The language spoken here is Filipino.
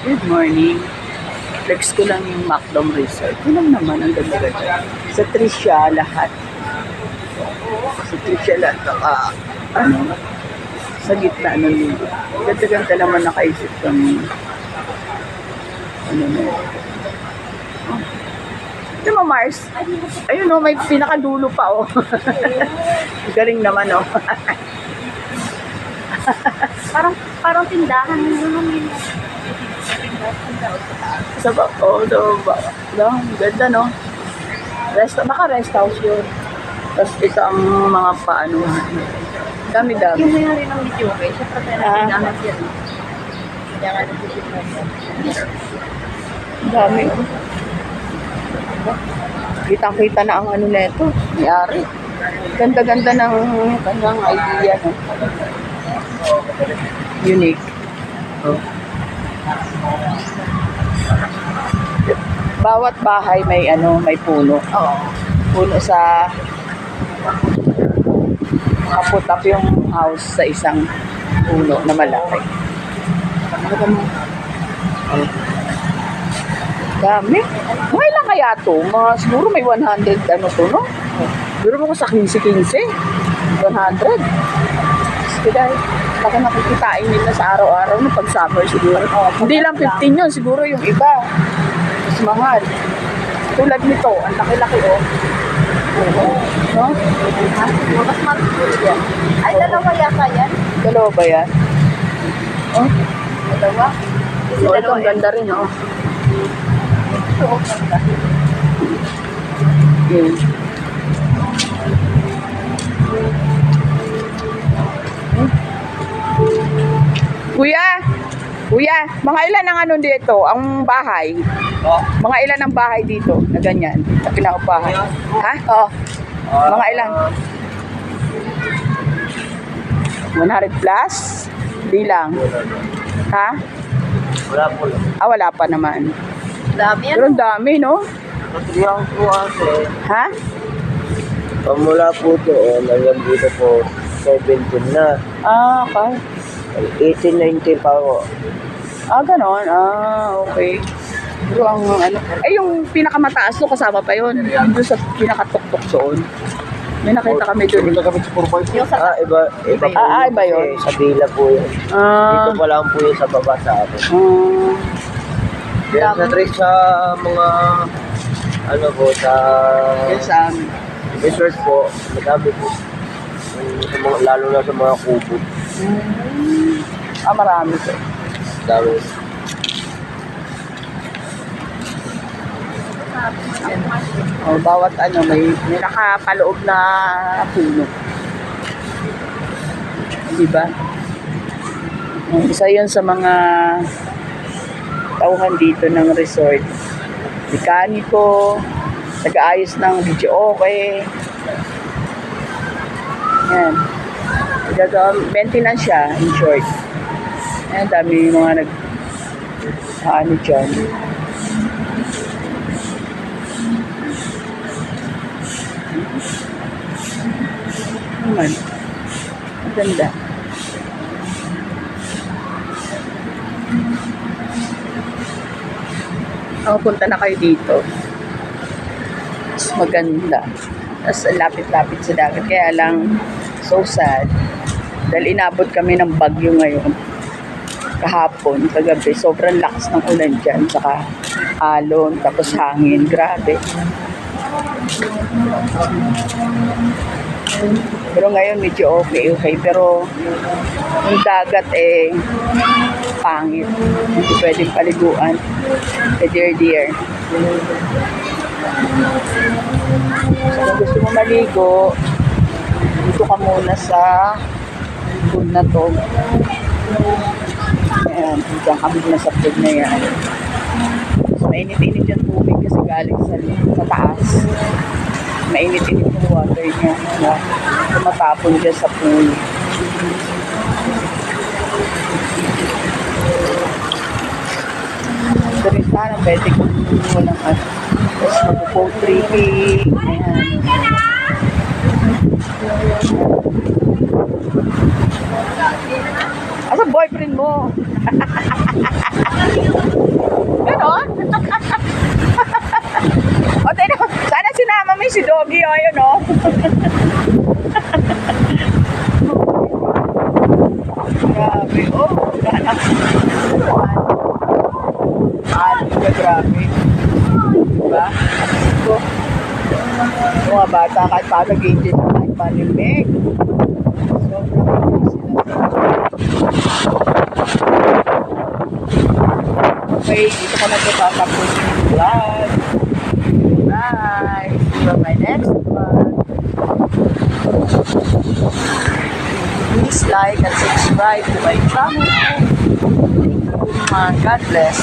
Good morning. Flex ko lang yung Macdom Resort. Yun lang naman, ang ganda-ganda. Sa Tricia lahat. Sa Tricia lahat. Sa gitna nun. Ganda-ganda naman nakaisip kami. Ano na yun. Di ba, Mars? Ayun o, may pinakadulo pa o. Galing naman o. Parang tindahan yun. Sa ba? Oo, sa ba? No, ganda no? Baka rest house yun. Tapos ito ang mga paano. Dami-dami. Yung mayari ng video, okay? Siyempre tayo na tindahan yan. Kaya nga nagsisimula yan. Dami oh. Kitang-kita na ang ano neto. Mayari. Ganda-ganda ng kanyang idea. No? Unique. Oh. Bawat bahay may may puno. Oo. Puno sa kaput up yung house sa isang puno na malaki. Dami. Mga ilang kaya to? Mga siguro may 100 to, no? Siguro mo ko sa 15-15. 100. Kaya baka nakikitain nila sa araw-araw no, pag summer siguro. Hindi lang 15 yun, siguro yung iba. Mas mahal. Tulad nito, ang laki-laki oh. Oo. No? Mas matulog yan. Ay, dalawa yata yan. Dalawa ba yan? Oh? Dalawa? Kasi Oh, ito dalawa ang ganda rin oh. ito. Ganda. Yun. Kuya, mga ilan ang ano dito, ang bahay? Oh. Mga ilan ang bahay dito na ganyan, na pinaupahan? Ha? Oo. Mga ilan? 100 plus? Di lang. Ha? Wala po lang. Wala pa naman. Dami yan. Pero ang dami, no? Katriyang po kasi, Ha? pamula po doon, hanggang dito po, 17 na. Okay. 18, 19 pa po. Ganon. Okay. Pero ang ano, yung pinakamataas doon, kasama pa yun. Doon sa pinakatuktok doon. May nakita kami doon. kami sa 4 Yung sa Iba Iba po. iba yun. Sa Bila po yun. Dito pa lang po yun sa baba sa atin. Yan sa trace sa mga, ano po, sa Yes, sa amin. resort po, madami po. Sa mga, lalo na sa mga kubo. Marami po. Dami. Bawat ano, may nakapaloob na puno. Diba? Isa yun sa mga tauhan dito ng resort. Mekaniko, nag-aayos ng video okay. Yan. Maintenance siya, in short. Ayan, dami mga ano dyan. Naman. Ang ganda. Punta na kayo dito. Mas maganda. Tapos lapit-lapit sa dagat. Kaya lang, so sad. Dahil inabot kami ng bagyo ngayon. Kahapon, kagabi. Sobrang lakas ng ulan dyan. Saka alon, tapos hangin. Grabe. Pero ngayon medyo okay. Pero yung dagat pangit. Hindi pwedeng paliguan. Dear. So kung gusto mo maligo, dito ka muna sa pool na to. Ayan, diyan kami na sa pool na yan. So mainit-init yung tubig kasi galing sa taas. Mainit-init yung water niya na tumatapon dyan sa pool. Ito rin sana pwede kung walang ano. Tapos mag-boat tripping. Ayan. Asa boyfriend mo? pogi, oh, ayun, oh. Grabe, oh. Wala na. Grabe. Diba? So, mga bata kahit paano gauges na kahit palimig. Okay, dito ko na ito tatapusin yung vlog. Bye! See you on my next vlog. Please like and subscribe to my channel. God bless.